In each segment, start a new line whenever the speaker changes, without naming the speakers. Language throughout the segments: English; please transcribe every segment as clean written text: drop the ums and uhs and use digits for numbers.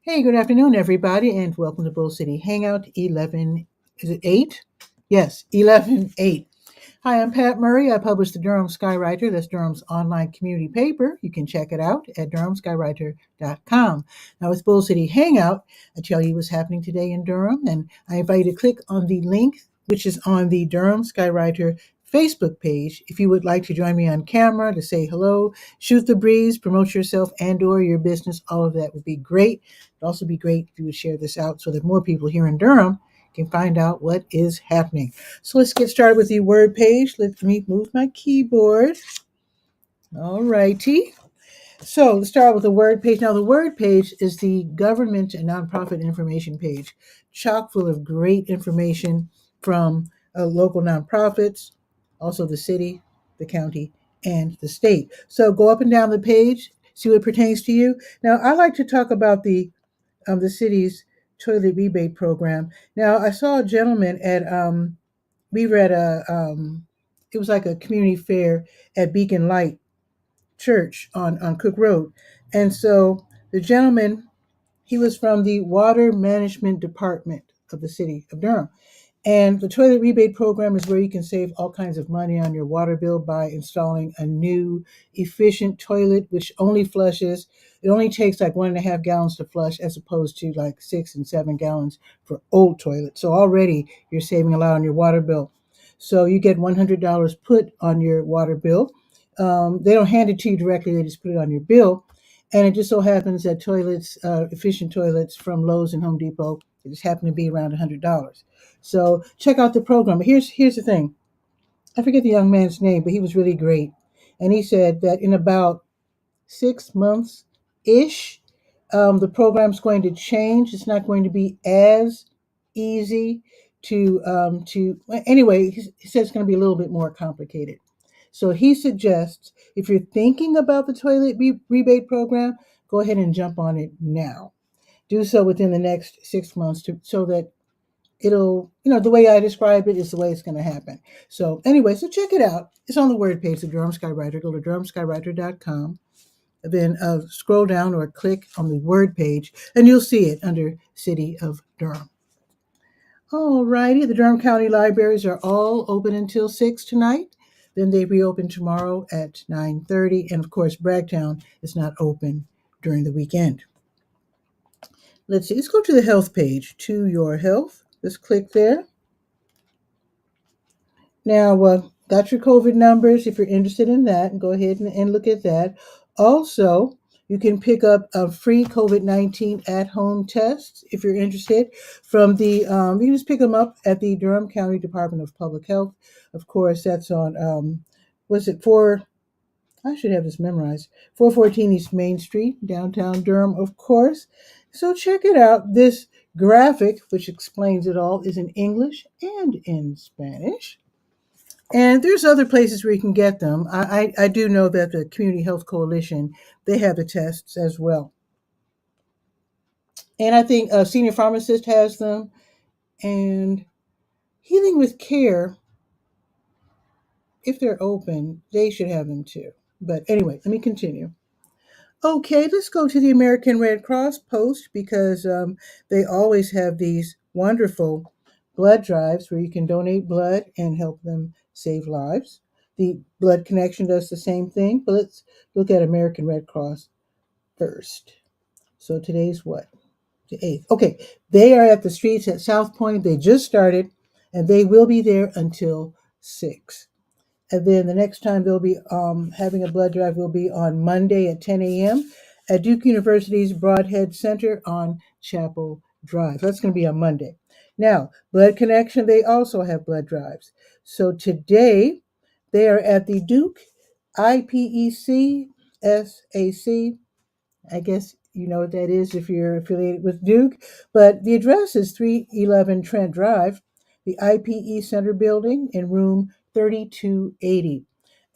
Hey, good afternoon, everybody, and welcome to Bull City Hangout 11. Is it 8? Yes, 11:8. Hi, I'm Pat Murray. I publish the Durham Skywriter. That's Durham's online community paper. You can check it out at durhamskywriter.com. Now, with Bull City Hangout, I tell you what's happening today in Durham, and I invite you to click on the link, which is on the Durham Skywriter Facebook page. If you would like to join me on camera to say hello, shoot the breeze, promote yourself and/or your business, all of that would be great. It'd also be great if you would share this out so that more people here in Durham can find out what is happening. So let's get started with the word page. Let me move my keyboard. All righty. So let's start with the word page. Now, the word page is the government and nonprofit information page, chock full of great information from local nonprofits, also the city, the county, and the state. So go up and down the page, see what pertains to you. Now, I like to talk about the city's toilet rebate program. Now, I saw a gentleman at we were at it was like a community fair at Beacon Light Church on Cook Road. And so the gentleman, he was from the Water Management Department of the city of Durham. And the toilet rebate program is where you can save all kinds of money on your water bill by installing a new efficient toilet, which only flushes. It only takes like 1.5 gallons to flush, as opposed to like 6 and 7 gallons for old toilets. So already you're saving a lot on your water bill. So you get $100 put on your water bill. They don't hand it to you directly; they just put it on your bill. And it just so happens that toilets, efficient toilets from Lowe's and Home Depot, it just happen to be around $100. So check out the program. But here's the thing. I forget the young man's name, but he was really great. And he said that in about 6 months ish, the program's going to change. It's not going to be as easy to anyway. He says it's going to be a little bit more complicated. So he suggests if you're thinking about the toilet rebate program, go ahead and jump on it now. Do so within the next 6 months so that it'll, the way I describe it is the way it's going to happen. So anyway, so check it out. It's on the word page of Durham Skywriter. Go to durhamskywriter.com. Then scroll down or click on the word page, and you'll see it under City of Durham. All righty, the Durham County Libraries are all open until 6 tonight. Then they reopen tomorrow at 9:30. And of course, Bragtown is not open during the weekend. Let's see, let's go to the health page, to your health. Let's click there. Now, got your COVID numbers if you're interested in that, and go ahead and look at that. Also, you can pick up a free COVID-19 at-home tests if you're interested from you can just pick them up at the Durham County Department of Public Health. Of course, that's on, was it I should have this memorized, 414 East Main Street, downtown Durham, of course. So check it out. This graphic, which explains it all, is in English and in Spanish. And there's other places where you can get them. I do know that the Community Health Coalition, they have the tests as well. And I think a senior pharmacist has them. And Healing with Care, if they're open, they should have them too. But anyway, let me continue. Okay, let's go to the American Red Cross post because they always have these wonderful blood drives where you can donate blood and help them save lives. The Blood Connection does the same thing, but let's look at American Red Cross first. So today's what? The 8th. Okay, they are at the streets at South Point. They just started, and they will be there until 6. And then the next time they'll be having a blood drive will be on Monday at 10 a.m. at Duke University's Broadhead Center on Chapel Drive. That's going to be on Monday. Now, Blood Connection, they also have blood drives. So today they are at the Duke IPEC SAC. I guess you know what that is if you're affiliated with Duke. But the address is 311 Trent Drive, the IPE Center building in room 3280.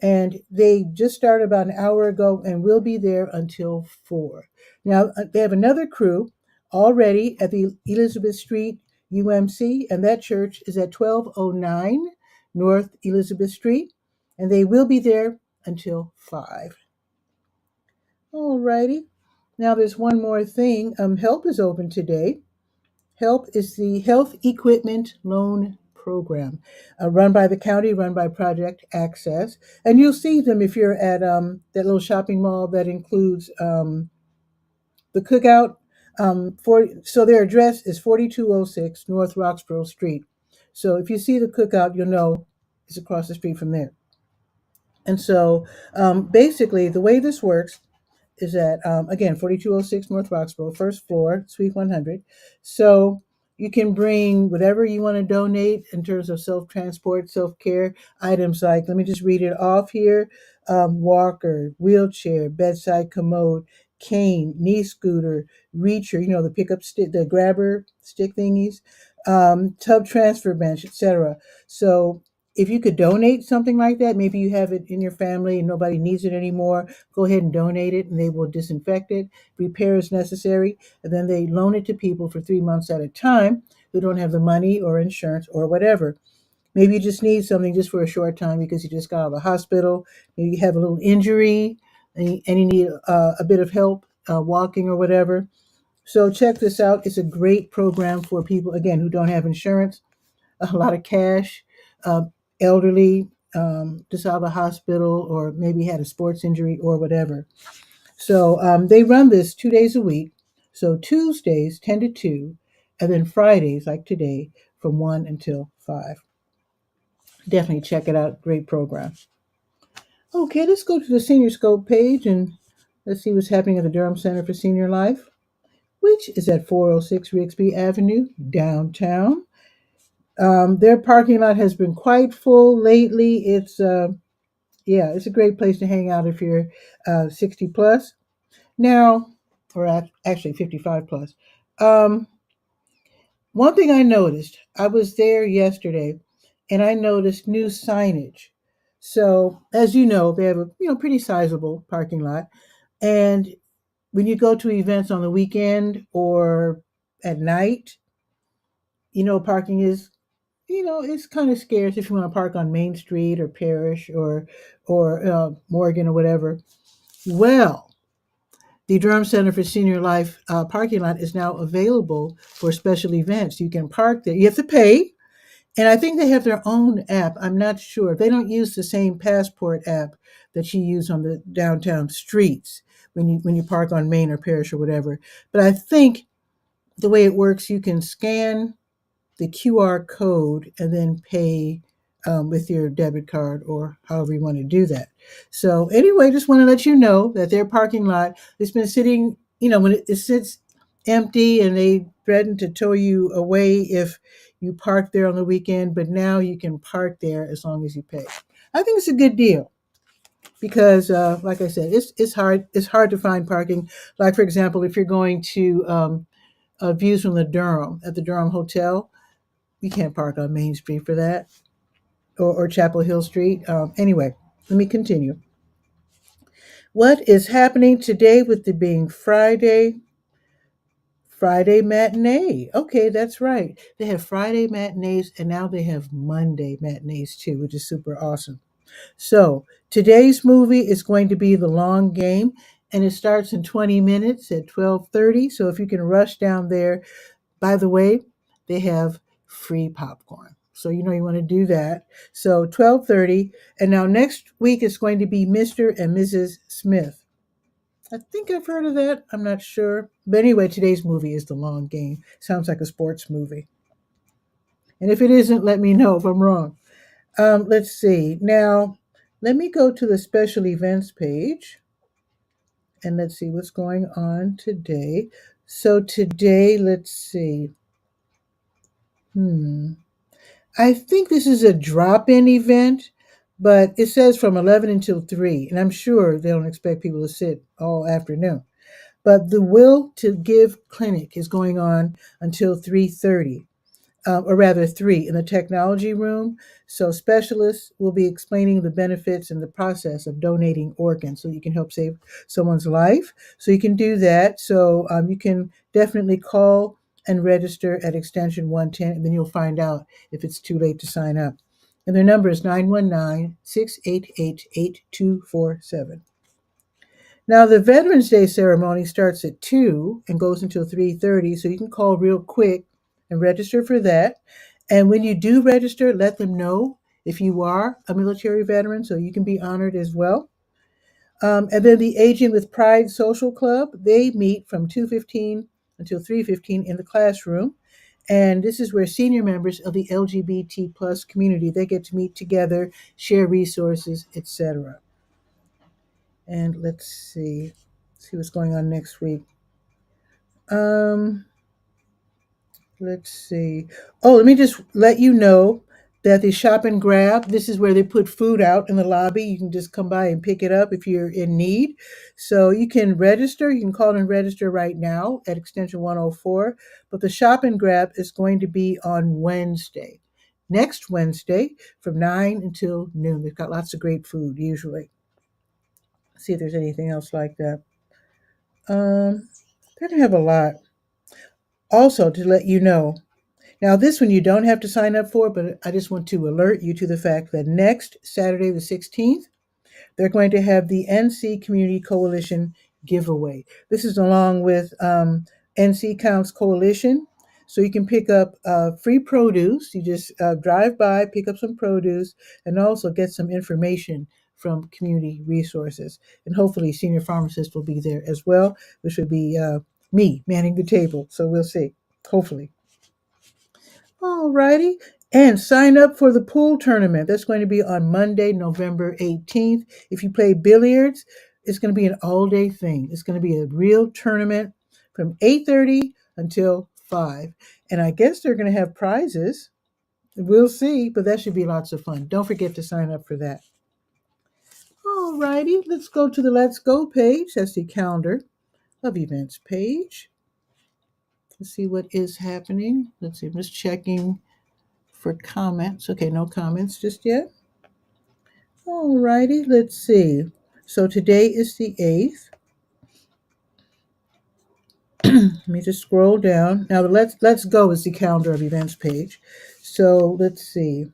And they just started about an hour ago and will be there until 4. Now, they have another crew already at the Elizabeth Street UMC, and that church is at 1209 North Elizabeth Street, and they will be there until 5. All righty. Now, there's one more thing. Help is open today. HELP is the Health Equipment Loan Program, run by the county, run by Project Access. And you'll see them if you're at that little shopping mall that includes the Cookout. So their address is 4206 North Roxborough Street. So if you see the Cookout, you'll know it's across the street from there. And so basically, the way this works is at again 4206 North Roxborough, first floor, Suite 100. So you can bring whatever you want to donate in terms of self transport, self care items. Like, let me just read it off here: walker, wheelchair, bedside commode, cane, knee scooter, reacher. You know, the pickup stick, the grabber stick thingies, tub transfer bench, etc. So if you could donate something like that, maybe you have it in your family and nobody needs it anymore, go ahead and donate it and they will disinfect it, repair as necessary, and then they loan it to people for 3 months at a time who don't have the money or insurance or whatever. Maybe you just need something just for a short time because you just got out of the hospital, maybe you have a little injury and you need a bit of help walking or whatever. So check this out. It's a great program for people, again, who don't have insurance, a lot of cash, uh, elderly, just out of the hospital, or maybe had a sports injury or whatever. So they run this 2 days a week. So Tuesdays 10 to 2, and then Fridays, like today, from 1 until 5. Definitely check it out. Great program. Okay, let's go to the Senior Scope page and let's see what's happening at the Durham Center for Senior Life, which is at 406 Rigsby Avenue, downtown. Their parking lot has been quite full lately. It's a great place to hang out if you're 60 plus. Now, or actually 55 plus. Um, One thing I noticed, I was there yesterday, and I noticed new signage. So, as you know, they have a pretty sizable parking lot, and when you go to events on the weekend or at night, parking is it's kind of scarce if you want to park on Main Street or Parish or Morgan or whatever. Well, the Durham Center for Senior Life parking lot is now available for special events. You can park there. You have to pay, and I think they have their own app. I'm not sure. They don't use the same passport app that you use on the downtown streets when you park on Main or Parish or whatever. But I think the way it works, you can scan the QR code and then pay with your debit card or however you want to do that. So anyway, just want to let you know that their parking lot has been sitting, when it sits empty and they threaten to tow you away if you park there on the weekend, but now you can park there as long as you pay. I think it's a good deal because, like I said, it's hard to find parking. Like, for example, if you're going to views from the Durham at the Durham Hotel, you can't park on Main Street for that, or Chapel Hill Street. Anyway, let me continue. What is happening today with it being Friday? Friday matinee. Okay, that's right. They have Friday matinees and now they have Monday matinees too, which is super awesome. So today's movie is going to be The Long Game, and it starts in 20 minutes at 12:30. So if you can rush down there. By the way, they have free popcorn. So you want to do that. So 12:30, and now next week is going to be Mr. and Mrs. Smith. I think I've heard of that. I'm not sure. But anyway, today's movie is The Long Game. Sounds like a sports movie. And if it isn't, let me know if I'm wrong. Let's see. Now, let me go to the special events page and let's see what's going on today. So today, let's see. I think this is a drop-in event, but it says from 11 until 3, and I'm sure they don't expect people to sit all afternoon. But the Will to Give clinic is going on until 3:30, or rather 3 in the technology room. So specialists will be explaining the benefits and the process of donating organs so you can help save someone's life. So you can do that. So you can definitely call and register at extension 110, and then you'll find out if it's too late to sign up. And their number is 919-688-8247. Now, the Veterans Day ceremony starts at 2 and goes until 3:30, so you can call real quick and register for that. And when you do register, let them know if you are a military veteran so you can be honored as well. And then the Aging with Pride Social Club, they meet from 2:15 until 3:15 in the classroom. And this is where senior members of the LGBT plus community, they get to meet together, share resources, etc. And let's see what's going on next week. Um, let's see. Oh, let me just let you know that the shop and grab, this is where they put food out in the lobby. You can just come by and pick it up if you're in need. So you can register. You can call and register right now at extension 104. But the shop and grab is going to be on Wednesday, next Wednesday from 9 until noon. They've got lots of great food usually. See if there's anything else like that. They don't have a lot. Also, to let you know, now this one you don't have to sign up for, but I just want to alert you to the fact that next Saturday, the 16th, they're going to have the NC Community Coalition giveaway. This is along with NC Counts Coalition. So you can pick up free produce. You just drive by, pick up some produce, and also get some information from community resources. And hopefully, senior pharmacist will be there as well, which would be me manning the table. So we'll see. Hopefully. All righty. And sign up for the pool tournament. That's going to be on Monday, November 18th. If you play billiards, it's going to be an all-day thing. It's going to be a real tournament from 8:30 until 5. And I guess they're going to have prizes. We'll see, but that should be lots of fun. Don't forget to sign up for that. All righty. Let's go to the Let's Go page. That's the calendar of events page. Let's see what is happening. Let's see. I'm just checking for comments. Okay, no comments just yet. All righty, let's see. So today is the 8th. Let me just scroll down. Now the Let's Go is the calendar of events page. So let's see.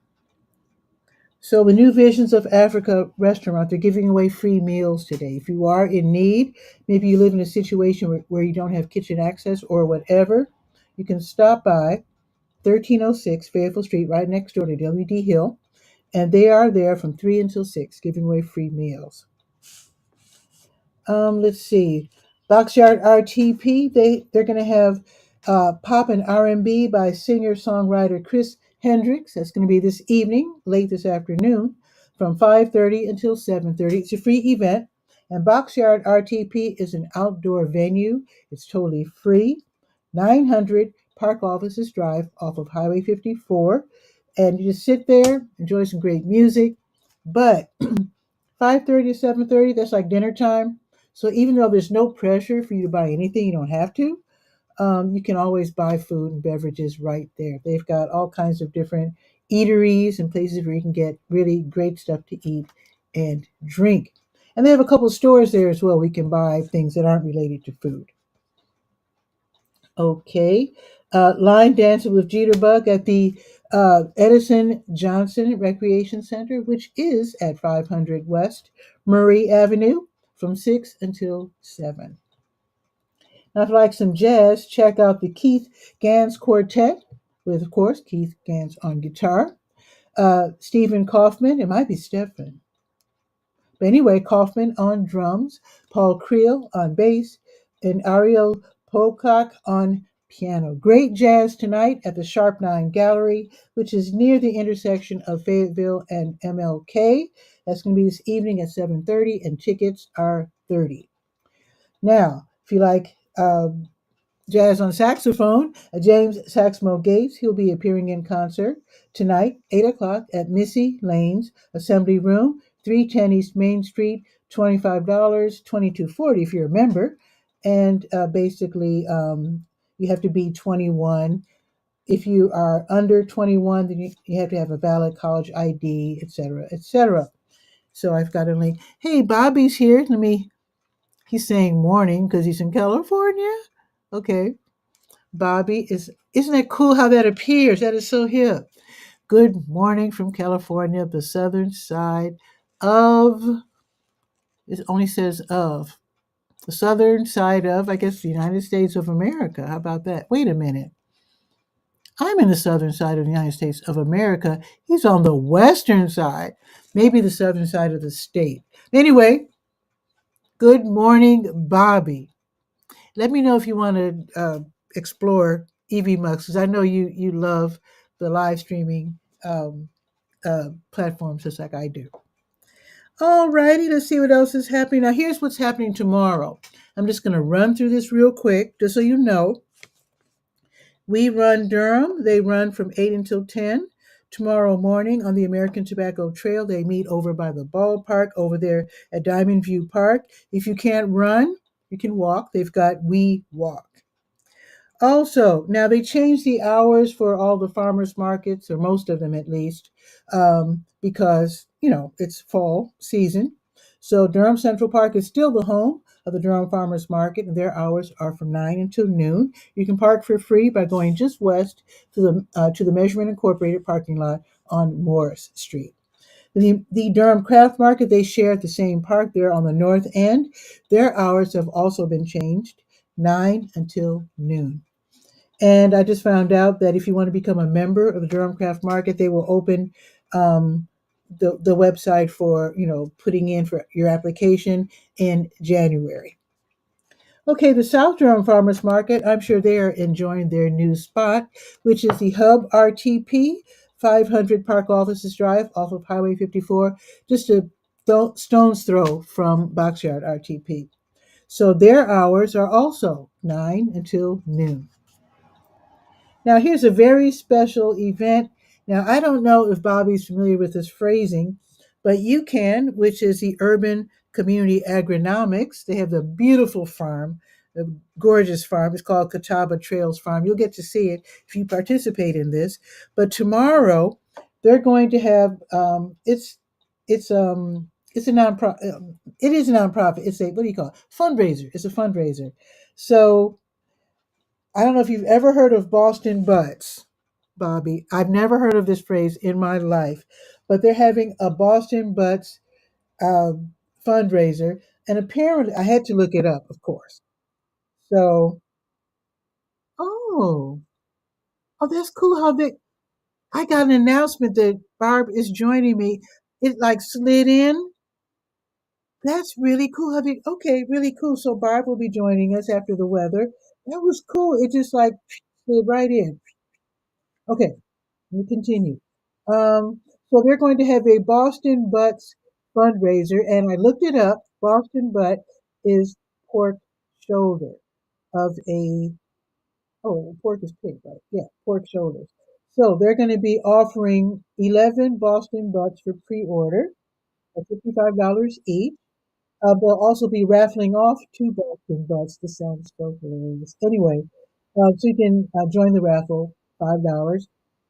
So the New Visions of Africa restaurant, they're giving away free meals today. If you are in need, maybe you live in a situation where you don't have kitchen access or whatever, you can stop by 1306 Fayetteville Street, right next door to W.D. Hill. And they are there from 3 until 6, giving away free meals. Let's see. Boxyard RTP, they're going to have pop and R&B by singer-songwriter Chris Hendricks. That's going to be this evening, late this afternoon, from 5:30 until 7:30. It's a free event. And Boxyard RTP is an outdoor venue. It's totally free. 900 Park Offices Drive off of Highway 54. And you just sit there, enjoy some great music. But 5:30 to 7:30, that's like dinner time. So even though there's no pressure for you to buy anything, you don't have to. You can always buy food and beverages right there. They've got all kinds of different eateries and places where you can get really great stuff to eat and drink. And they have a couple of stores there as well. We can buy things that aren't related to food. Okay. Line dancing with Jitterbug at the Edison Johnson Recreation Center, which is at 500 West Murray Avenue from 6 until 7. Now, if you like some jazz, check out the Keith Gans Quartet with, of course, Keith Gans on guitar, Stephen Kaufman, it might be Stephen, but anyway, Kaufman on drums, Paul Creel on bass, and Ariel Pocock on piano. Great jazz tonight at the Sharp Nine Gallery, which is near the intersection of Fayetteville and MLK. That's going to be this evening at 7:30, and tickets are $30. Now, if you like jazz on saxophone, James Saxmo Gates, he'll be appearing in concert tonight, 8 o'clock at Missy Lane's Assembly Room, 310 East Main Street, $25, $22.40 if you're a member. And basically, you have to be 21. If you are under 21, then you have to have a valid college ID, etc., etc. So I've got a link. Hey, Bobby's here. He's saying morning because he's in California. Okay. Bobby isn't that cool how that appears? That is so hip. Good morning from California, the southern side of, it only says of. the southern side of, I guess, the United States of America. How about that? Wait a minute. I'm in the southern side of the United States of America. He's on the western side, maybe the southern side of the state. Anyway, good morning, Bobby. Let me know if you want to explore EV Mux, because I know you love the live streaming platforms just like I do. All righty, let's see what else is happening. Now, here's what's happening tomorrow. I'm just going to run through this real quick, just so you know. We run Durham. They run from 8 until 10. Tomorrow morning on the American Tobacco Trail, they meet over by the ballpark over there at Diamond View Park. If you can't run, you can walk. They've got We Walk. Also, now they changed the hours for all the farmers markets, or most of them at least, because, it's fall season. So Durham Central Park is still the home of the Durham Farmers Market, and their hours are from 9 until noon. You can park for free by going just west to the Measurement Incorporated parking lot on Morris Street. The Durham Craft Market, they share at the same park. They're on the north end. Their hours have also been changed, 9 until noon. And I just found out that if you want to become a member of the Durham Craft Market, they will open um, the website for putting in for your application in January. Okay, the South Durham Farmers Market, I'm sure they are enjoying their new spot, which is the Hub RTP, 500 Park Offices Drive off of Highway 54, just a stone's throw from Boxyard RTP. So their hours are also 9 until noon. Now, here's a very special event. Now, I don't know if Bobby's familiar with this phrasing, but you can, which is the Urban Community Agronomics. They have the beautiful farm, the gorgeous farm. It's called Catawba Trails Farm. You'll get to see it if you participate in this. But tomorrow, they're going to have it's a nonprofit. It is a nonprofit. It's a, what do you call it? Fundraiser. It's a fundraiser. So I don't know if you've ever heard of Boston Butts, Bobby. I've never heard of this phrase in my life, but they're having a Boston Butts uh, fundraiser, and apparently I had to look it up, of course. So, oh, oh, that's cool. How they? I got an announcement that Barb is joining me. It like slid in. That's really cool. How they? Okay, really cool. So Barb will be joining us after the weather. That was cool. It just like slid right in. Okay. We continue. Um, so they're going to have a Boston Butts fundraiser, and I looked it up. Boston butt is pork shoulder of a pork is pig, right? Yeah, pork shoulders. So they're going to be offering 11 Boston butts for pre-order at $55 each. They'll also be raffling off two Boston butts. This sounds so hilarious. Anyway, so you can join the raffle, $5.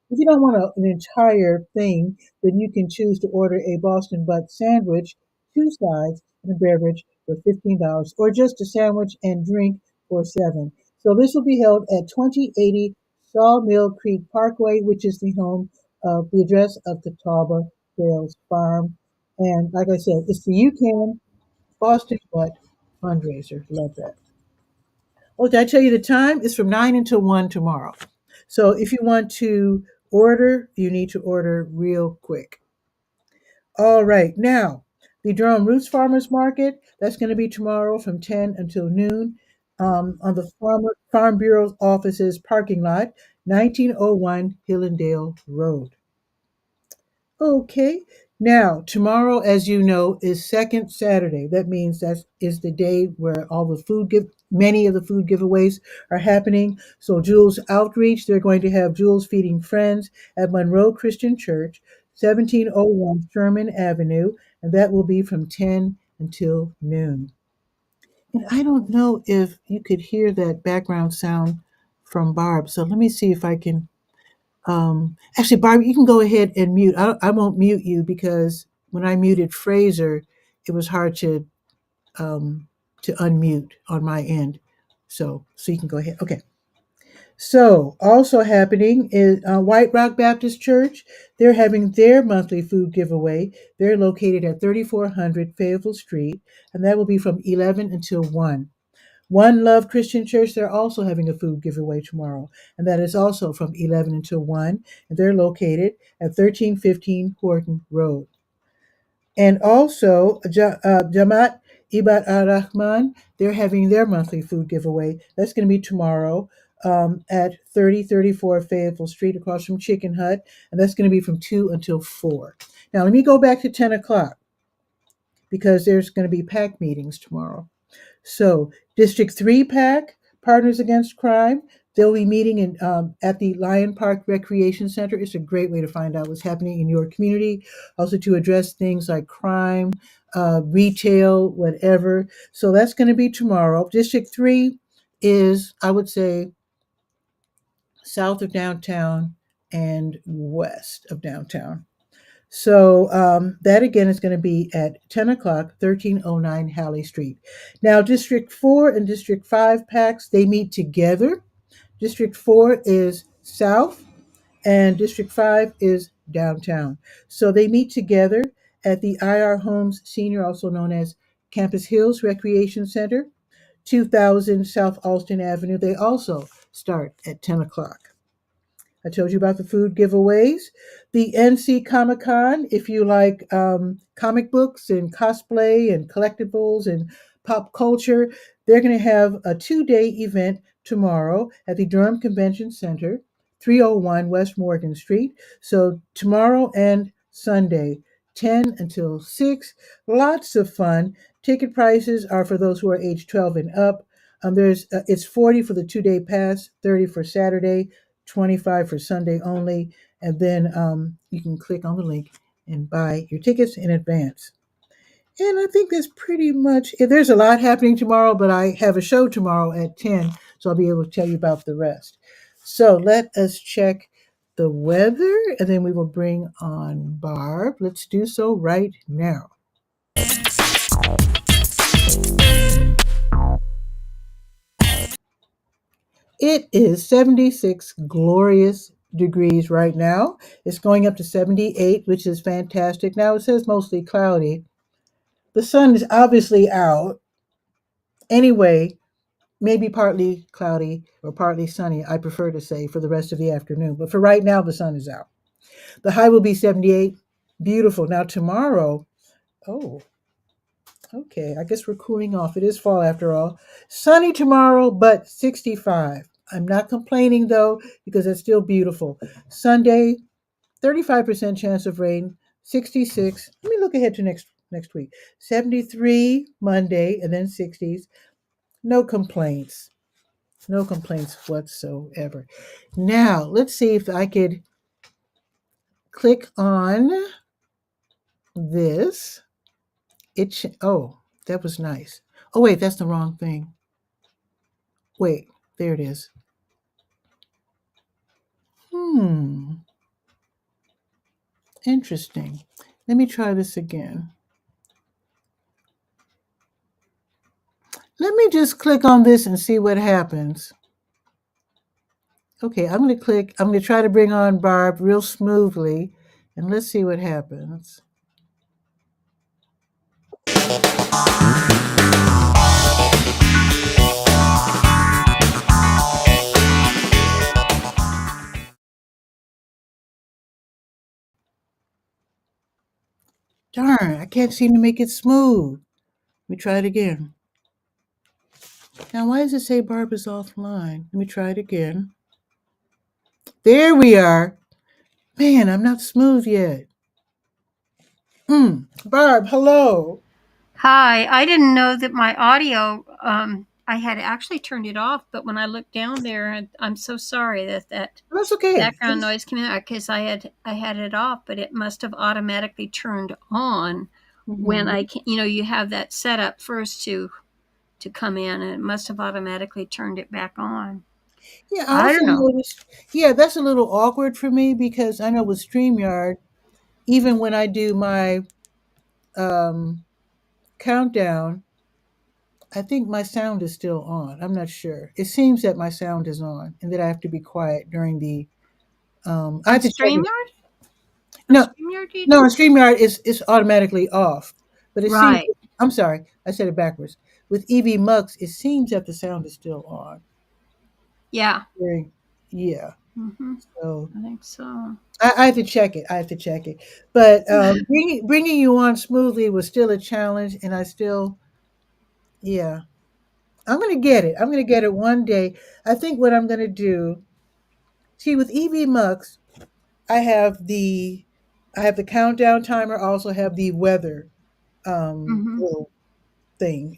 If you don't want an entire thing, then you can choose to order a Boston butt sandwich, two sides, and a beverage for $15, or just a sandwich and drink for $7. So this will be held at 2080 Sawmill Creek Parkway, which is the home of the address of Catawba Trails Farm. And like I said, it's the UCAN Boston Butt fundraiser. Love that. Oh, did I tell you the time? It's from 9 until 1 tomorrow. So if you want to order, you need to order real quick. All right. Now, the Durham Roots Farmers Market, that's going to be tomorrow from 10 until noon on the Farm Bureau's offices parking lot, 1901 Hillendale Road. Okay. Now, tomorrow, as you know, is second Saturday. That means that is the day where all the many of the food giveaways are happening. So, Jules Outreach, they're going to have Jules Feeding Friends at Monroe Christian Church, 1701 Sherman Avenue, and that will be from 10 until noon. And I don't know if you could hear that background sound from Barb. So, let me see if I can actually, Barbie, you can go ahead and mute. I won't mute you because when I muted Fraser, it was hard um, to unmute on my end. So you can go ahead. Okay. So, also happening is White Rock Baptist Church. They're having their monthly food giveaway. They're located at 3400 Fayetteville Street, and that will be from 11 until 1. One Love Christian Church, they're also having a food giveaway tomorrow, and that is also from 11 until 1, and they're located at 1315 Horton Road. And also, Jamaat Ibad Ar-Rahman, they're having their monthly food giveaway. That's going to be tomorrow at 3034 Fayetteville Street across from Chicken Hut, and that's going to be from 2 until 4. Now, let me go back to 10 o'clock because there's going to be PAC meetings tomorrow. So, District 3 PAC, Partners Against Crime, they'll be meeting at the Lion Park Recreation Center. It's a great way to find out what's happening in your community, also to address things like crime, retail, whatever. So, that's going to be tomorrow. District 3 is, I would say, south of downtown and west of downtown. So that again is going to be at 10 o'clock, 1309 Halley Street. Now, District 4 and District 5 PACs, they meet together. District 4 is south and District 5 is downtown. So they meet together at the IR Homes Senior, also known as Campus Hills Recreation Center, 2000 South Alston Avenue. They also start at 10 o'clock. I told you about the food giveaways. The NC Comic Con, if you like comic books and cosplay and collectibles and pop culture, they're going to have a 2-day event tomorrow at the Durham Convention Center, 301 West Morgan Street. So tomorrow and Sunday, 10 until 6. Lots of fun. Ticket prices are for those who are age 12 and up. There's It's 40 for the 2-day pass, 30 for Saturday, 25 for Sunday only, and then you can click on the link and buy your tickets in advance. And I think that's pretty much it. There's a lot happening tomorrow, but I have a show tomorrow at 10, so I'll be able to tell you about the rest. So let us check the weather, and then we will bring on Barb. Let's do so right now. It is 76 glorious degrees right now. It's going up to 78, which is fantastic. Now it says mostly cloudy. The sun is obviously out. Anyway, maybe partly cloudy or partly sunny, I prefer to say, for the rest of the afternoon. But for right now, the sun is out. The high will be 78. Beautiful. Now tomorrow, oh, okay, I guess we're cooling off. It is fall after all. Sunny tomorrow, but 65. I'm not complaining though, because it's still beautiful. Sunday, 35% chance of rain, 66. Let me look ahead to next week. 73 Monday, and then 60s. No complaints. No complaints whatsoever. Now, let's see if I could click on this. Oh, that was nice. Oh, wait, that's the wrong thing. Wait, there it is. Interesting. Let me try this again. Let me just click on this and see what happens. Okay, I'm going to click. I'm going to try to bring on Barb real smoothly, and let's see what happens. Darn, I can't seem to make it smooth. Let me try it again. Now, why does it say Barb is offline? Let me try it again. There we are. Man, I'm not smooth yet. Barb, hello.
Hi, I didn't know that my audio, I had actually turned it off, but when I looked down there, I'm so sorry that
That's okay.
background noise came out because I had it off, but it must have automatically turned on when
Mhm.
you have that set up first to come in, and it must have automatically turned it back on.
Yeah, I
I
also
don't know.
noticed. Yeah, that's a little awkward for me because I know with StreamYard, even when I do my um, countdown, I think my sound is still on. I'm not sure. It seems that my sound is on and that I have to be quiet during the. I
On
have to check it.
StreamYard? On
No,
StreamYard, you
no,
do?
on StreamYard it's automatically off. But it seems.
Right.
I'm sorry, I said it backwards. With EV Mux, it seems that the sound is still on.
Yeah.
Very, yeah.
Hmm.
So
I think so.
I have to check it. I have to check it. But bringing you on smoothly was still a challenge, and I still, yeah, I'm gonna get it. I'm gonna get it one day. I think what I'm gonna do. See, with EV Mux, I have the I have the countdown timer. I also have the weather
Hmm.
little thing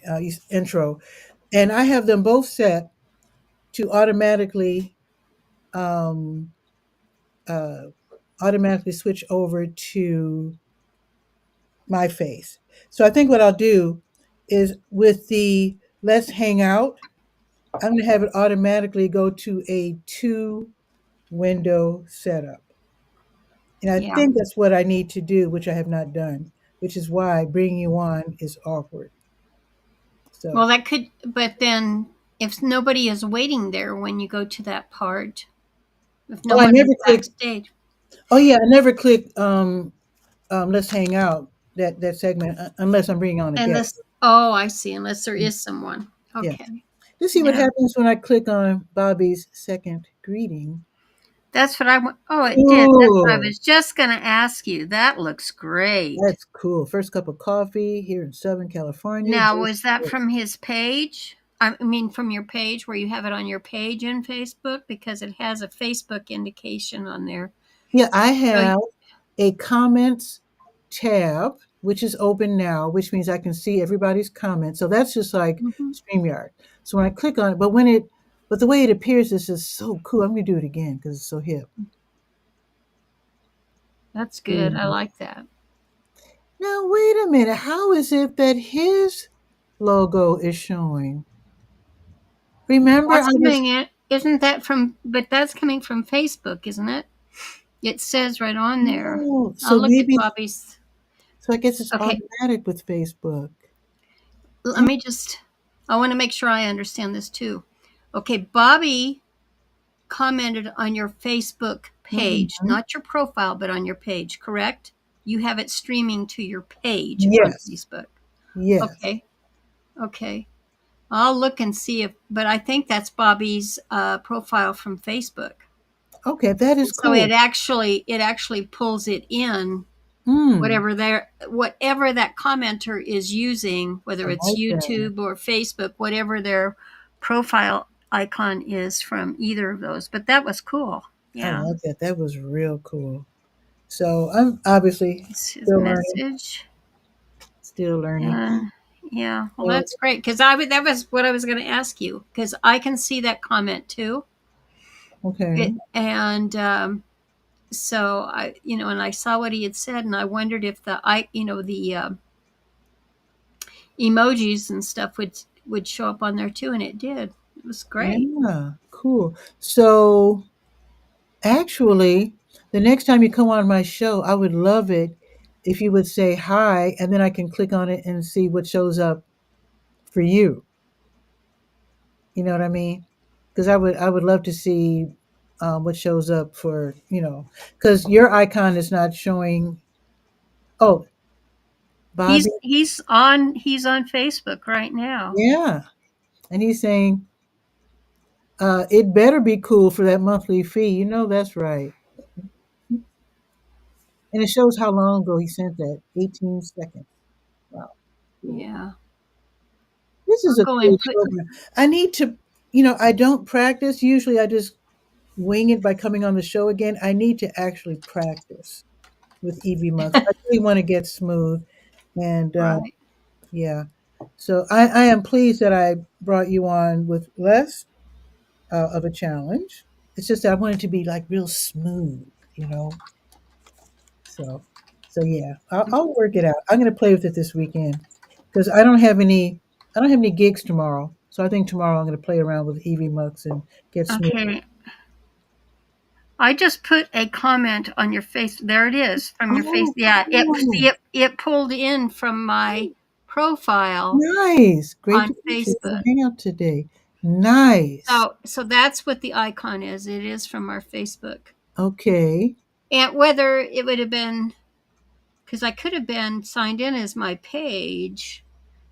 intro, and I have them both set to um, uh, automatically switch over to my face. So I think what I'll do is with the let's hang out, I'm going to have it automatically go to a two window setup. And I
Yeah.
think that's what I need to do, which I have not done, which is why bringing you on is awkward.
Well,
So,
that could, but then if nobody is waiting there when you go to that part, if no
oh, I
one is
never clicked.
backstage,
Oh, yeah, I never clicked let's hang out that segment unless I'm bringing on a guest.
unless, oh, I see, unless there is someone.
Yeah.
Okay.
Let's see what
Yeah.
happens when I click on Bobby's second greeting.
That's what I want. Oh, it did. That's what I
Ooh,
was just going to ask you. That looks great.
that's cool. First cup of coffee here in Southern California.
Now,
Just
was that from his page? I mean, from your page where you have it on your page in Facebook? Because it has a Facebook indication on there.
yeah, I
So,
have a comments tab, which is open now, which means I can see everybody's comments. So that's just like
mhm,
StreamYard. So when I click on it, but the way it appears is just so cool. I'm gonna do it again because it's so hip.
that's good. I
Mhm.
like that.
Now wait a minute. How is it that his logo is showing? Remember, I
That's
was
coming in. Isn't that from, but that's coming from Facebook, isn't it? It says right on there.
oh,
I'll
so
look at
maybe
Bobby's.
so I guess it's
Okay,
automatic with Facebook.
let me just, I want to make sure I understand this too. Okay, Bobby commented on your Facebook page,
Mhm.
not your profile, but on your page, correct? You have it streaming to your page on
Yes.
Facebook.
Yes.
Okay, okay. I'll look and see if, but I think that's Bobby's profile from Facebook.
Okay, that is
And so
cool.
it actually pulls it in
Mm,
whatever that commenter is using,
I
whether it's
like that.
YouTube or Facebook, whatever their profile icon is from either of those. But that was cool.
I
Yeah.
like that. That was real cool. So I'm obviously
It's his
still learning,
message.
still learning.
And yeah, well,
So
that's great because that was what I was going to ask you because I can see that comment too.
okay.
And so and I saw what he had said, and I wondered if the emojis and stuff would show up on there too, and it did. It was great.
Yeah, cool. So actually, the next time you come on my show, I would love it if you would say hi, and then I can click on it and see what shows up for you. You know what I mean? Because I would love to see what shows up for because your icon is not showing. Oh,
He's
Bobby,
he's on he's on Facebook right now.
yeah, and he's saying it better be cool for that monthly fee. You know that's right, and it shows how long ago he sent that. 18 seconds. Wow, cool.
Yeah,
This is
I'll
a
go
cool
and put.
program. I need to, I don't practice. Usually, I just wing it by coming on the show again. I need to actually practice with EV Mux. I really want to get smooth. And
Right.
yeah, so I am pleased that I brought you on with less of a challenge. It's just that I want it to be like real smooth, you know. So, so yeah, I'll work it out. I'm going to play with it this weekend because I don't have any gigs tomorrow. So I think tomorrow I'm going to play around with EV Mux and get smooth.
Okay. I just put a comment on your face. There it is from your face.
Oh,
Yeah, it
cool.
see it pulled in from my profile
Nice. Great
on
to meet you
Facebook.
on Hangout today. Nice.
So that's what the icon is. It is from our Facebook.
Okay.
And whether it would have been, because I could have been signed in as my page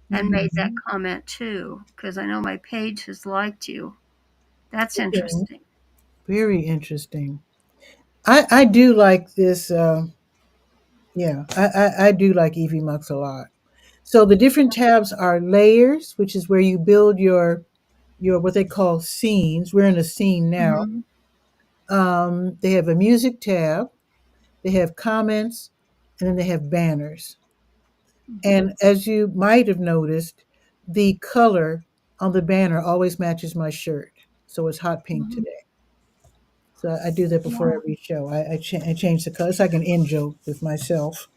and made that
Mhm.
comment too, because I know my page has liked you. That's
Okay.
interesting.
Very interesting. I do like this. Yeah, I do like Evie Mux a lot. So the different tabs are layers, which is where you build your what they call scenes. We're in a scene now.
Hmm.
They have a music tab. They have comments, and then they have banners.
Hmm.
And as you might have noticed, the color on the banner always matches my shirt. So it's hot pink
Hmm.
today. So I do that before
Yeah.
every show. I change the color. It's like an in joke with myself.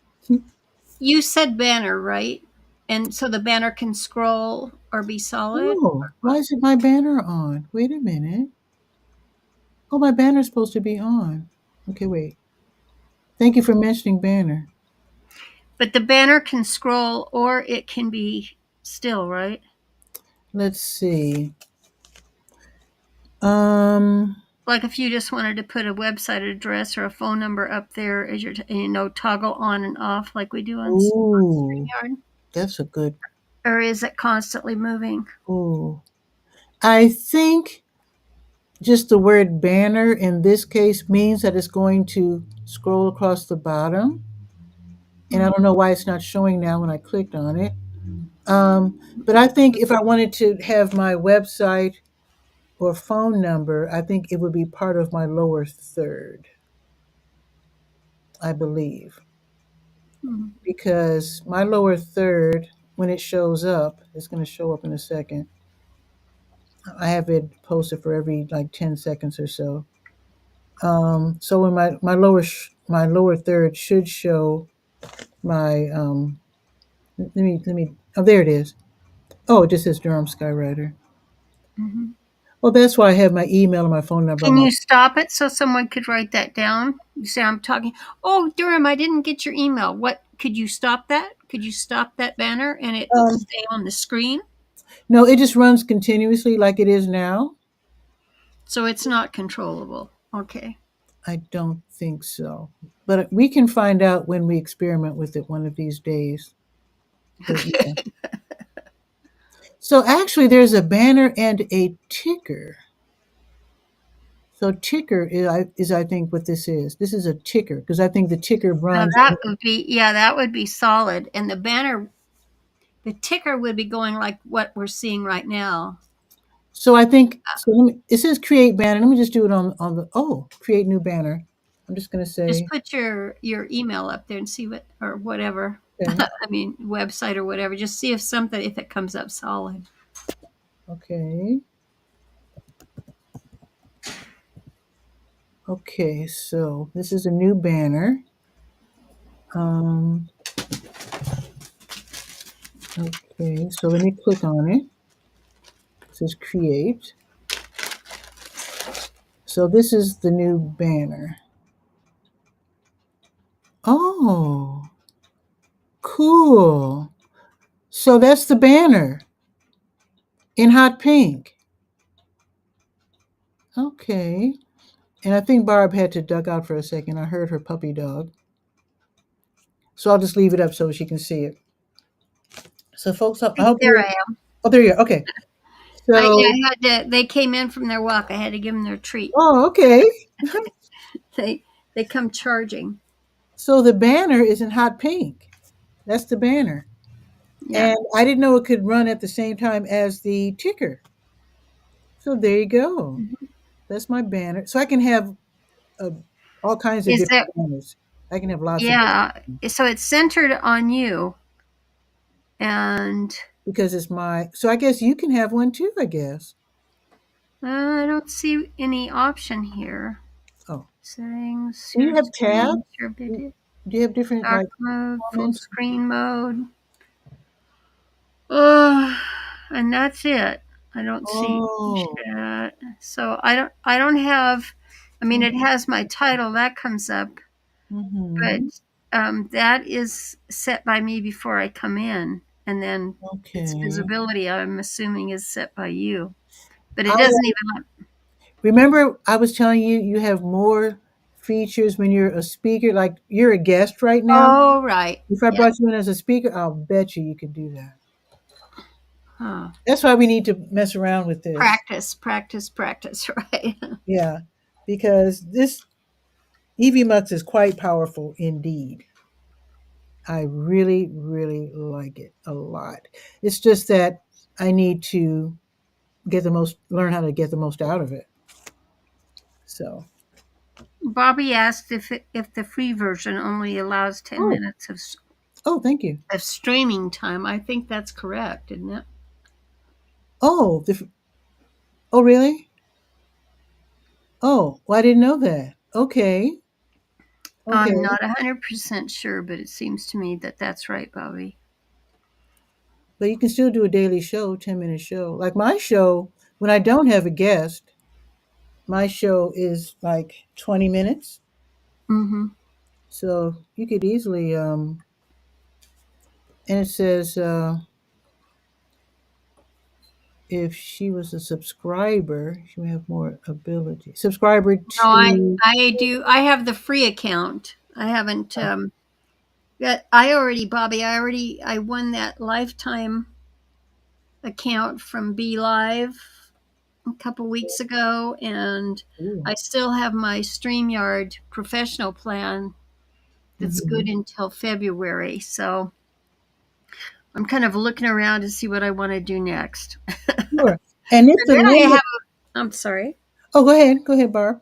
You said banner, right? And so the banner can scroll or be solid?
Oh,
Or
why
what?
isn't my banner on? Wait a minute. Oh, my banner's supposed to be on. Okay, wait. Thank you for mentioning banner.
But the banner can scroll or it can be still, right?
Let's see. Um,
Like if you just wanted to put a website address or a phone number up there as toggle on and off like we do on
ooh,
StreamYard,
that's a good.
or is it constantly moving?
Ooh, I think just the word banner in this case means that it's going to scroll across the bottom. And I
Hmm.
don't know why it's not showing now when I clicked on it. But I think if I wanted to have my website or phone number, I think it would be part of my lower third, I believe.
Hmm.
Because my lower third, when it shows up, it's going to show up in a second. I have it posted for every like 10 seconds or so. So when my lower third should show my let me oh, there it is. Oh, it just says Durham Skywriter.
Hmm.
Well, that's why I have my email and my phone number on
Can
my
you stop it so someone could write that down? You say, I'm talking. Oh, Durham, I didn't get your email. What? Could you stop that? Could you stop that banner and it will
um
stay on the screen?
no, it just runs continuously like it is now.
So it's not controllable. Okay.
I don't think so. But we can find out when we experiment with it one of these days. But yeah.
Okay.
So actually there's a banner and a ticker. So ticker is I think what this is. This is a ticker because I think the ticker
Now
runs.
that would be, yeah, that would be solid. And the banner, the ticker would be going like what we're seeing right now.
So I think so. It says create banner. Let me just do it on the create new banner. I'm just gonna
Just
say
put your email up there and see what, or whatever.
okay,
I mean, website or whatever. Just see if something, if it comes up solid.
okay, okay. So this is a new banner. Um, okay. So let me click on it. It says create. So this is the new banner. Oh, cool. So that's the banner in hot pink. Okay. And I think Barb had to duck out for a second. I heard her puppy dog. So I'll just leave it up so she can see it. So folks, I hope
There
you
I am.
oh there you are. Okay.
Yeah,
So
I had to, they came in from their walk. I had to give them their treat.
oh okay.
They they come charging.
So the banner is in hot pink. That's the banner.
Yeah.
And I didn't know it could run at the same time as the ticker. So there you go.
Mhm.
That's my banner. So I can have uh, all kinds of
Is
different
that,
banners. I can have lots of
yeah,
different
so it's centered on you. And
because it's my. So I guess you can have one too. I guess.
I don't see any option here.
Oh,
Settings,
do you
share
have tabs?
screen, share
Do
video,
you have different
dark
like
mode, full
comments?
screen mode. Oh, and that's it. I don't see
Oh.
chat. So I don't have, I mean, it has my title that comes up, but
Mm-hmm.
that is set by me before I come in. and then its
Okay.
visibility, I'm assuming, is set by you. But it
I
doesn't even.
remember I was telling you you have more features when you're a speaker, like you're a guest right now.
Oh, right.
If I
Yeah.
brought you in as a speaker, I'll bet you could do that.
Huh.
That's why we need to mess around with this.
Practice, practice, practice. Right.
Yeah, because this EV Mux is quite powerful indeed. I really, really like it a lot. It's just that I need to learn how to get the most out of it. So,
Bobby asked if the free version only allows 10
oh,
minutes
oh, thank you.
of streaming time. I think that's correct, isn't it?
Oh, oh, really? Oh, well, I didn't know that. Okay,
I'm
okay.
not 100% sure, but it seems to me that that's right, Bobby.
But you can still do a daily show, 10-minute show. Like my show, when I don't have a guest, my show is like 20 minutes.
Mm-hmm.
So you could easily, and it says, if she was a subscriber, she would have more ability. Subscriber
No,
to,
I do. I have the free account. I haven't. I already, Bobby. I won that lifetime account from Be Live a couple weeks ago, and
ooh,
I still have my StreamYard professional plan that's good
mhm.
until February. So I'm kind of looking around to see what I want to do next.
Sure. And if the
Then I
limit,
have. I'm sorry.
oh, go ahead, Barb.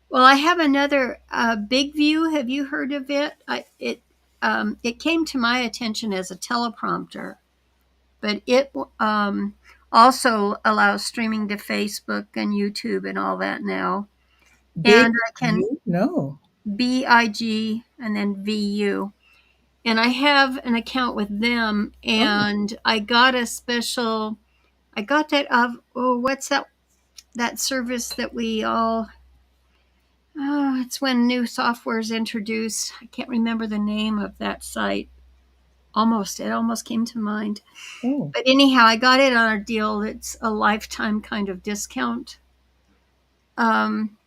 Well, I have another Big View. Have you heard of it? It came to my attention as a teleprompter, but it also allows streaming to Facebook and YouTube and all that now.
Big
And I can
you? No.
BIG and then VU. And I have an account with them,
Oh,
and I got a special. I got that of what's that service that we all. Oh, it's when new software is introduced. I can't remember the name of that site. It almost came to mind.
oh,
But anyhow, I got it on a deal that's a lifetime kind of discount. Um,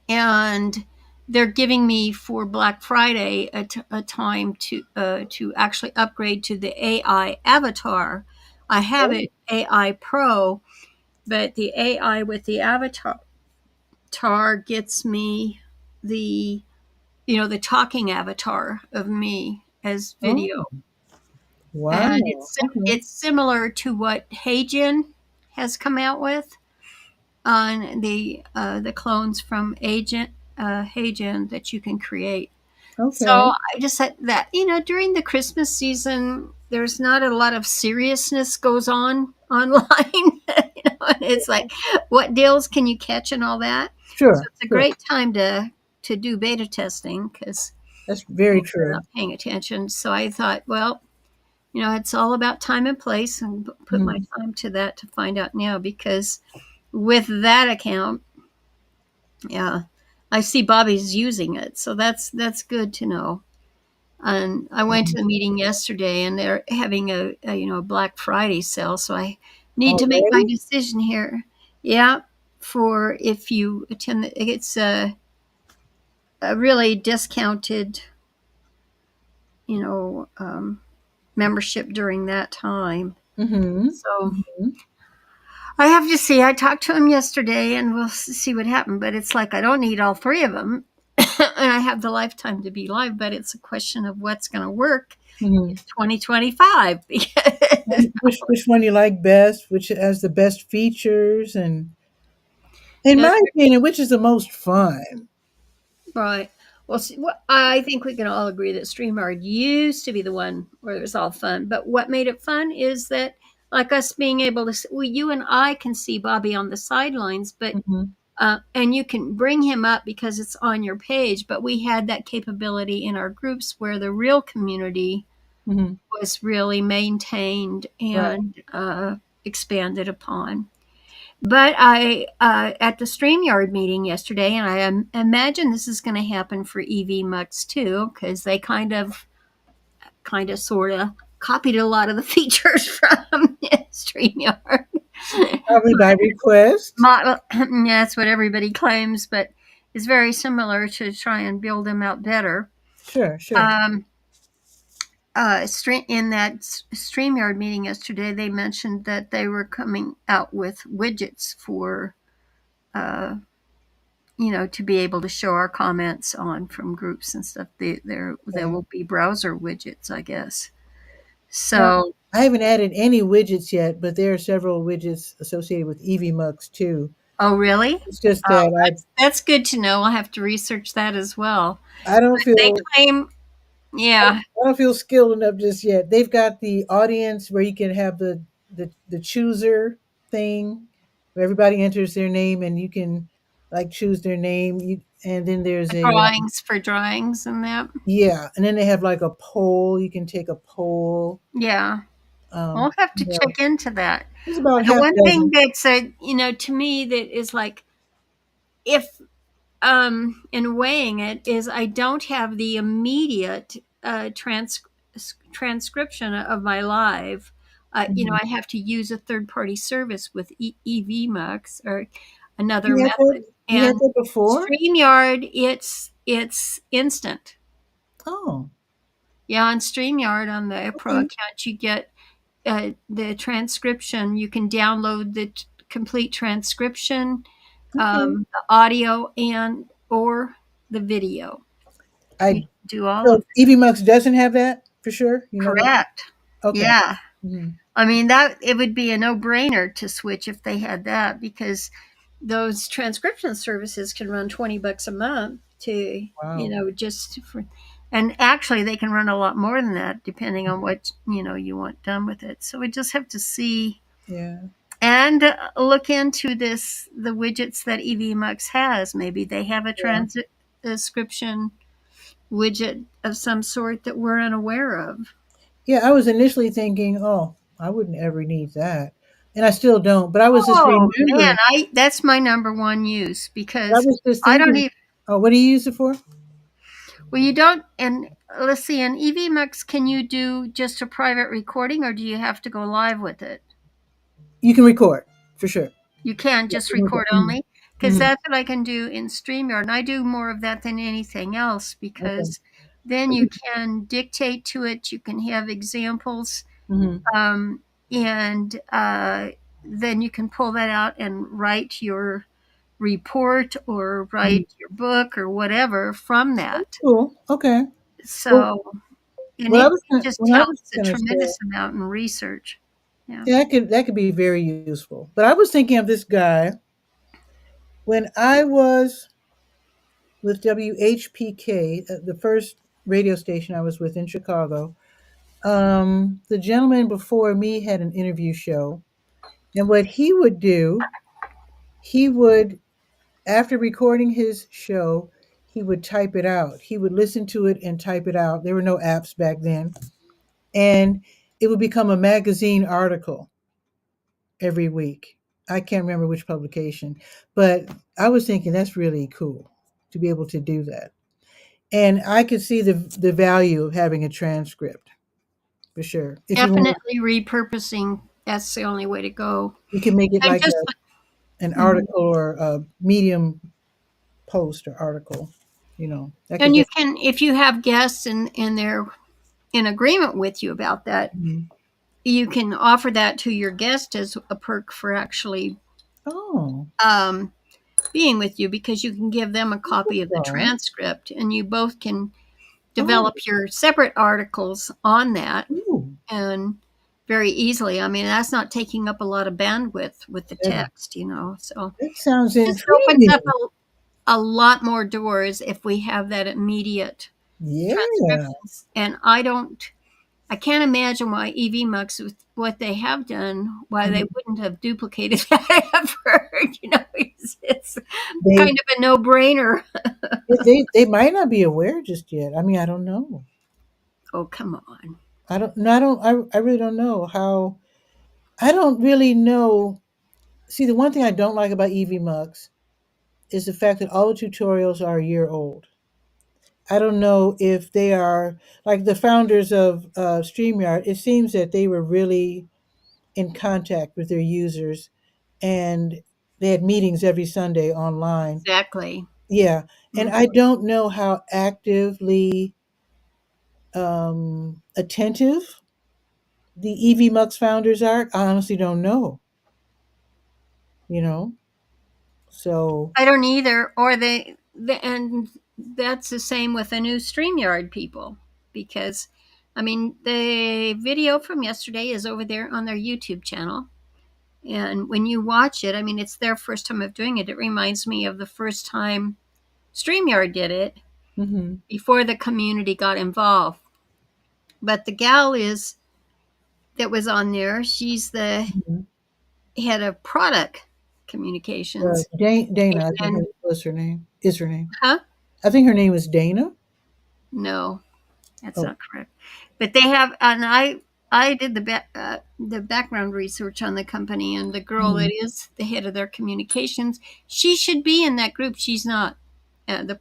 and they're giving me for Black Friday a time to actually upgrade to the AI avatar. I have
oh,
it AI Pro, but the AI with the avatar gets me the the talking avatar of me as video,
oh,
and
wow. Okay.
it's similar to what Heijin has come out with on the clones from Agent Heijin that you can create. So
Okay.
I just said that during the Christmas season, there's not a lot of seriousness goes on online. And it's like, what deals can you catch and all that. So
Sure,
it's a
sure.
great time to do beta testing because
That's very
people are
true.
not paying attention. So I thought, well, it's all about time and place, and put my
Mhm.
time to that to find out now because with that account, yeah, I see Bobby's using it, so that's good to know. And I went to the meeting yesterday, and they're having a Black Friday sale, so I need to make my
Already?
decision here. Yeah, for if you attend, it's a really discounted, you know, um, membership during that time.
Mhm.
So
Mhm.
I have to see. I talked to him yesterday, and we'll see what happened. But it's like I don't need all three of them, and I have the lifetime to be live. But it's a question of what's going to work in
Mhm.
2025. Because,
And which one you like best, which has the best features, and in
yeah,
my opinion, which is the most fun?
right. Well, see, I think we can all agree that StreamYard used to be the one where it was all fun. But what made it fun is that, like us being able to, well, you and I can see Bobby on the sidelines, but
Mhm.
and you can bring him up because it's on your page. But we had that capability in our groups where the real community
Mhm.
was really maintained
Right.
and expanded upon. But I at the StreamYard meeting yesterday, and I imagine this is going to happen for EV Mux too, because they kind of, sort of copied a lot of the features from StreamYard.
Probably by request.
Model, yeah, that's what everybody claims, but it's very similar to try and build them out better.
Sure, sure.
Um, in that StreamYard meeting yesterday, they mentioned that they were coming out with widgets for, uh, to be able to show our comments on from groups and stuff. There
Okay.
will be browser widgets, I guess.
Now,
So,
I haven't added any widgets yet, but there are several widgets associated with EVMux too.
oh, really?
It's just
Oh,
that
that's good to know. I'll have to research that as well.
I don't
They
feel
claim, yeah,
I don't feel skilled enough just yet. They've got the audience where you can have the chooser thing where everybody enters their name and you can like choose their name. And then there's a
drawings for drawings and that.
yeah, and then they have like a poll. You can take a poll.
Yeah, I'll
Um,
have to
you know,
check into that.
there's about
The
half
one
a
thing
dozen.
that's to me that is like, if in weighing it, is I don't have the immediate transcription of my live.
Mhm.
I have to use a third party service with EVMux or another
You had
method.
that. You had
And
that before.
StreamYard, it's instant.
Oh,
Yeah, on StreamYard on the Pro
okay,
account, you get the transcription. You can download the complete transcription,
okay.
the audio, and or the video. You
I
can do all of
so
it.
EVMux doesn't have that for sure. You know that.
Correct.
Okay.
Yeah.
Mhm.
I mean, that it would be a no-brainer to switch if they had that, because those transcription services can run $20 a month to,
Wow.
just for, and actually they can run a lot more than that depending on what, you want done with it. So we just have to see
Yeah.
and look into the widgets that EVMux has. Maybe they have a
Yeah.
transcription widget of some sort that we're unaware of.
Yeah. I was initially thinking, oh, I wouldn't ever need that, and I still don't. But I was just
Oh man,
remembering.
I that's my number one use,
I
because
was just
I don't
thinking.
even.
Oh, what do you use it for?
Well, you don't. And let's see, in EVMux, can you do just a private recording, or do you have to go live with it?
You can record for sure.
You can
Yeah,
just
you can
record
record.
only, because
Hmm.
that's what I can do in StreamYard, and I do more of that than anything else,
Okay.
because then you can dictate to it. You can have examples,
Hmm.
um, and then you can pull that out and write your report or
Hmm.
write your book or whatever from that.
Cool. Okay. Well,
So, and it just
what I was
helps a
gonna say,
tremendous amount in research. Yeah.
yeah, that could be very useful. But I was thinking of this guy when I was with WHPK, the first radio station I was with in Chicago. The gentleman before me had an interview show, and what he would do, he would, after recording his show, he would type it out. He would listen to it and type it out. There were no apps back then, and it would become a magazine article every week. I can't remember which publication, but I was thinking that's really cool to be able to do that. And I could see the value of having a transcript for sure. If you want,
Definitely repurposing. That's the only way to go.
you can make it
I'm
like
just,
an
mhm.
article or a medium post or article. That could
And you
just.
can, if you have guests and they're in agreement with you about that,
Mhm.
you can offer that to your guest as a perk for actually
Oh,
um, being with you, because you can give them a copy of the
right.
transcript and you both can
Oh,
develop your separate articles on that,
ooh,
and very easily. I mean, that's not taking up a lot of bandwidth with the
that,
text. So
that sounds
it just opens up
intriguing.
a lot more doors if we have that immediate
Yeah.
transcriptions. And I can't imagine why EVMux, with what they have done, why they
Mhm.
wouldn't have duplicated that effort. It's kind
They
of a no brainer.
they might not be aware just yet. I mean, I don't know.
Oh, come on.
I don't. No, I don't. I really don't know how. I don't really know. See, the one thing I don't like about EV Mux is the fact that all the tutorials are a year old. I don't know if they are like the founders of StreamYard. It seems that they were really in contact with their users, and they had meetings every Sunday online.
Exactly.
Yeah, and
Mm.
I don't know how actively attentive the EV Mux founders are. I honestly don't know. You know, so
I don't either. Or and that's the same with the new StreamYard people because, I mean, the video from yesterday is over there on their YouTube channel. And when you watch it, I mean, it's their first time of doing it. It reminds me of the first time StreamYard did it
hmm
before the community got involved. But the gal is that was on there, she's the
hmm
head of product communications.
Dana, I think
And,
was her name. Is her name?
huh?
I think her name was Dana.
No, that's
Oh,
not correct. But they have, and I did the background research on the company, and the girl
mhm,
that is the head of their communications, she should be in that group. She's not. The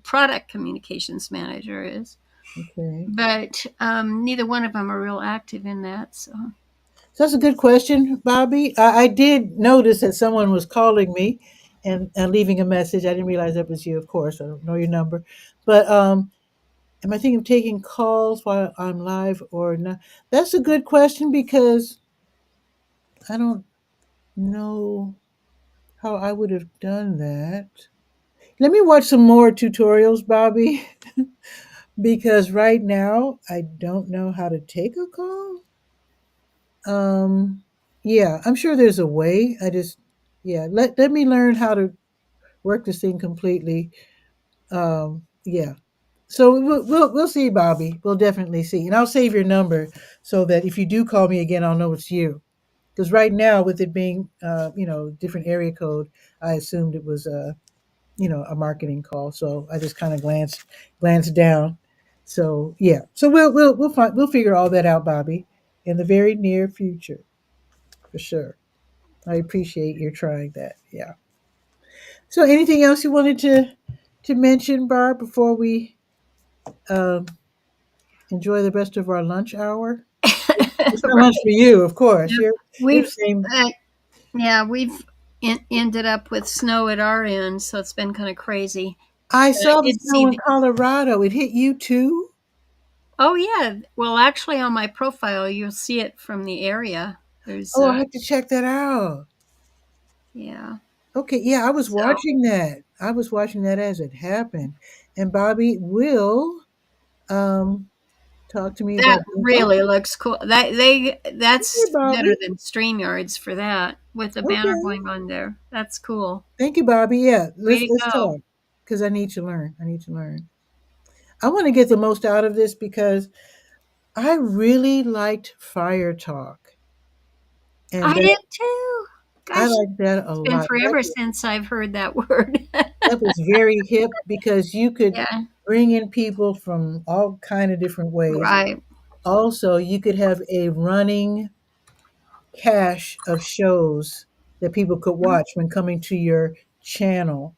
product communications manager is,
okay.
but neither one of them are real active in that. So
So that's a good question, Bobby. I did notice that someone was calling me and leaving a message. I didn't realize that was you, of course. I don't know your number. But am I thinking of taking calls while I'm live or not? That's a good question because I don't know how I would have done that. Let me watch some more tutorials, Bobby, because right now I don't know how to take a call. Um, yeah, I'm sure there's a way. Yeah, let me learn how to work this thing completely. Yeah. So we'll see, Bobby. We'll definitely see, and I'll save your number so that if you do call me again, I'll know it's you. Because right now, with it being different area code, I assumed it was a marketing call. So I just kind of glanced down. So yeah. So we'll figure all that out, Bobby, in the very near future for sure. I appreciate your trying that. Yeah. So, anything else you wanted to mention, Barb, before we um, enjoy the rest of our lunch hour? It's not lunch for
right.
you, of course.
Yeah.
You're the
We've
same.
yeah, we've ended up with snow at our end, so it's been kind of crazy.
I
But I
saw the
did see
snow in
the.
Colorado. It hit you too.
Oh yeah, well, actually, on my profile, you'll see it from the area. There's
Oh, I have to check that out.
yeah.
Okay, yeah, I was
So
watching that. I was watching that as it happened. And Bobby will um, talk to me
that
about being.
really looks cool.
Okay,
That's better
Bobby.
than StreamYards for that with the banner
Okay.
going on there. That's cool.
Thank you, Bobby. Yeah,
Way
let's
to
let's
go.
talk because I need to learn. I need to learn. I want to get the most out of this because I really liked Fire Talk, and
I did too.
I
Gosh,
like that a
it's been
lot.
forever since I've heard that word.
That was very hip because you could
Yeah,
bring in people from all kind of different ways.
right.
Also, you could have a running cache of shows that people could watch when coming to your channel.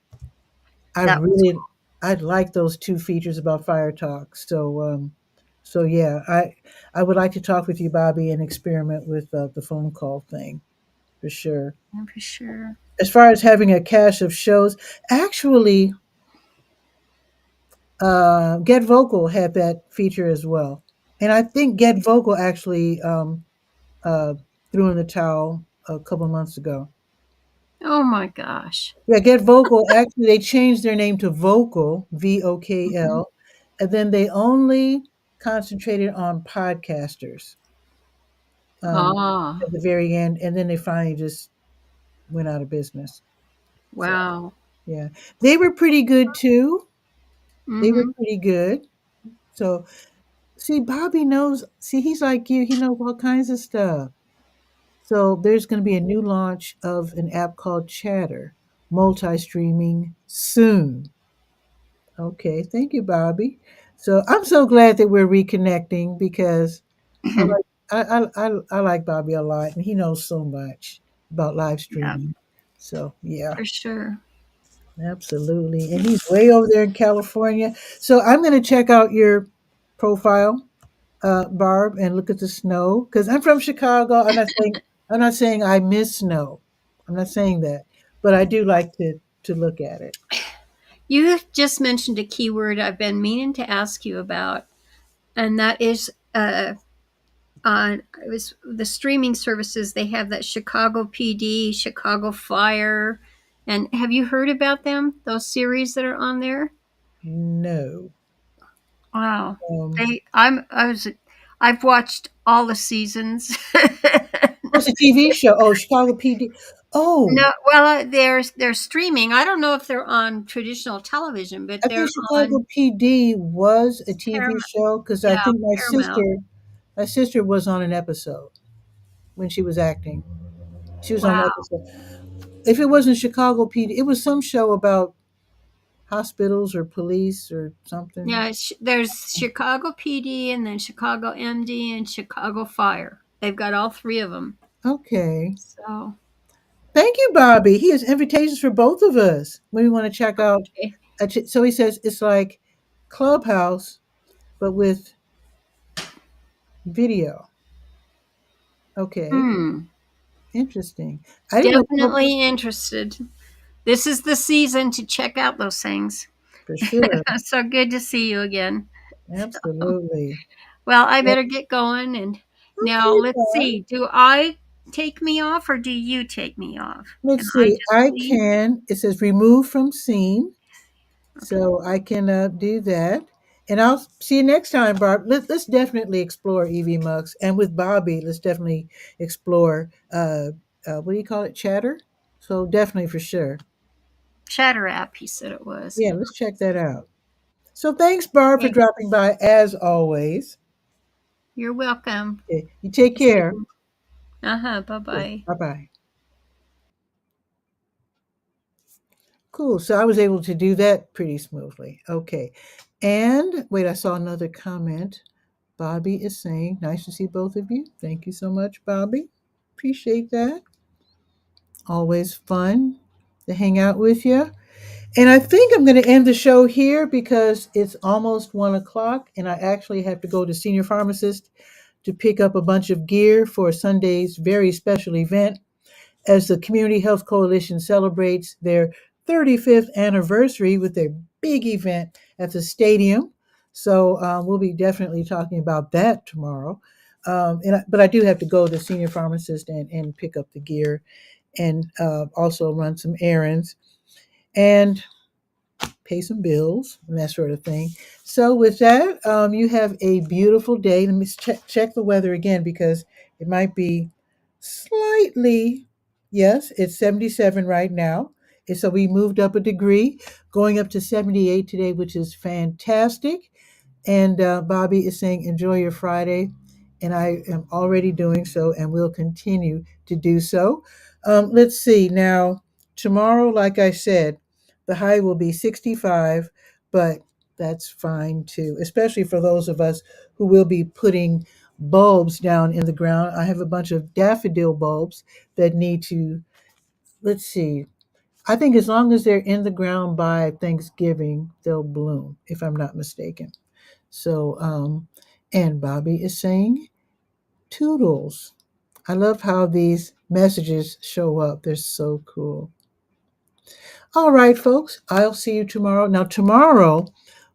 I
That was
really, I like those two features about Fire Talk. So yeah, I would like to talk with you, Bobby, and experiment with the phone call thing for sure.
cool for sure.
As far as having a cache of shows, actually, Get Vocal had that feature as well, and I think Get Vocal actually uh, threw in the towel a couple months ago.
Oh my gosh.
Yeah, Get Vocal actually they changed their name to Vocal
Mhm.
VOKL, and then they only concentrated on podcasters
Ah,
at the very end, and then they finally just went out of business. So
wow.
yeah, they were pretty good too. They were
Mhm.
pretty good. So see, Bobby knows. See, he's like you. He knows all kinds of stuff. So there's going to be a new launch of an app called Chatter, multi-streaming soon. Okay, thank you, Bobby. So I'm so glad that we're reconnecting because I like I like Bobby a lot, and he knows so much about live
Yeah,
streaming. So yeah,
for sure.
Absolutely. And he's way over there in California. So I'm going to check out your profile, Barb, and look at the snow because I'm from Chicago. I'm not saying I miss snow. I'm not saying that, but I do like to look at it.
You just mentioned a keyword I've been meaning to ask you about, and that is on it was the streaming services. They have that Chicago PD, Chicago Fire, and have you heard about them? Those series that are on there.
No.
Wow,
Um,
they I was I've watched all the seasons.
what's a TV show? Oh, Chicago PD. Oh,
No, well, they're streaming. I don't know if they're on traditional television, but
I
they're
think
on
Chicago PD was a TV
Paramount.
show because I
Yeah,
think my
Paramount.
sister, my sister was on an episode when she was acting. She was on an
Wow.
episode. If it wasn't Chicago PD, it was some show about hospitals or police or something.
Yeah, there's Chicago PD and then Chicago MD and Chicago Fire. They've got all three of them.
Okay.
So,
Thank you, Bobby. He has invitations for both of us when we want to check out.
okay.
So he says it's like Clubhouse, but with video. Okay.
Hmm.
Interesting. I didn't know
Definitely interested. This is the season to check out those things.
for sure.
So good to see you again.
Absolutely.
Well, I
Well,
better get going. And now
okay,
let's
Barb.
see. Do I take me off or do you take me off? Can
Let's
I
see.
just
I
leave?
can. It says remove from scene.
Okay.
So I can do that. And I'll see you next time, Barb. Let's definitely explore EV Mux. And with Bobby, let's definitely explore, what do you call it? Chatter? So definitely for sure.
Chatter app, he said it was.
Yeah, let's check that out. So thanks, Barb, for
Okay.
dropping by as always.
You're welcome.
Okay, you take care.
Uh huh. Bye bye.
Bye bye. Cool. So I was able to do that pretty smoothly. Okay. And wait, I saw another comment. Bobby is saying, nice to see both of you. Thank you so much, Bobby. Appreciate that. Always fun to hang out with you. And I think I'm going to end the show here because it's almost 1 o'clock and I actually have to go to Senior Pharmacist to pick up a bunch of gear for Sunday's very special event as the Community Health Coalition celebrates their 35th anniversary with their big event at the stadium. So we'll be definitely talking about that tomorrow. But I do have to go to Senior Pharmacist and pick up the gear and also run some errands and pay some bills and that sort of thing. So with that, you have a beautiful day. Let me check the weather again because it might be slightly, yes, it's 77 right now. And so we moved up a degree, going up to 78 today, which is fantastic. And Bobby is saying, enjoy your Friday. And I am already doing so and will continue to do so. Let's see. Now, tomorrow, like I said, the high will be 65, but that's fine too, especially for those of us who will be putting bulbs down in the ground. I have a bunch of daffodil bulbs that need to, let's see, I think as long as they're in the ground by Thanksgiving, they'll bloom, if I'm not mistaken. So, and Bobby is saying, Toodles. I love how these messages show up. They're so cool. All right, folks, I'll see you tomorrow. Now, tomorrow,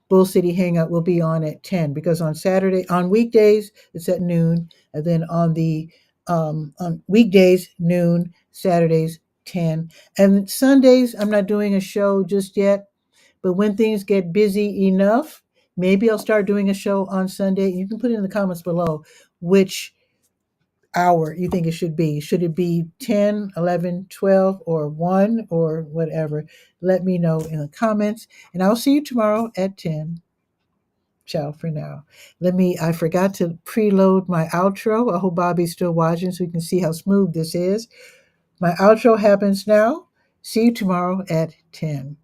Bull City Hangout will be on at 10 because on weekdays, it's at noon. And then on weekdays, noon, Saturdays, 10. And Sundays, I'm not doing a show just yet. But when things get busy enough, maybe I'll start doing a show on Sunday. You can put it in the comments below which hour you think it should be. Should it be 10, 11, 12, or 1 or whatever? Let me know in the comments. And I'll see you tomorrow at 10. Ciao for now. I forgot to preload my outro. I hope Bobby's still watching so you can see how smooth this is. My outro happens now. See you tomorrow at 10.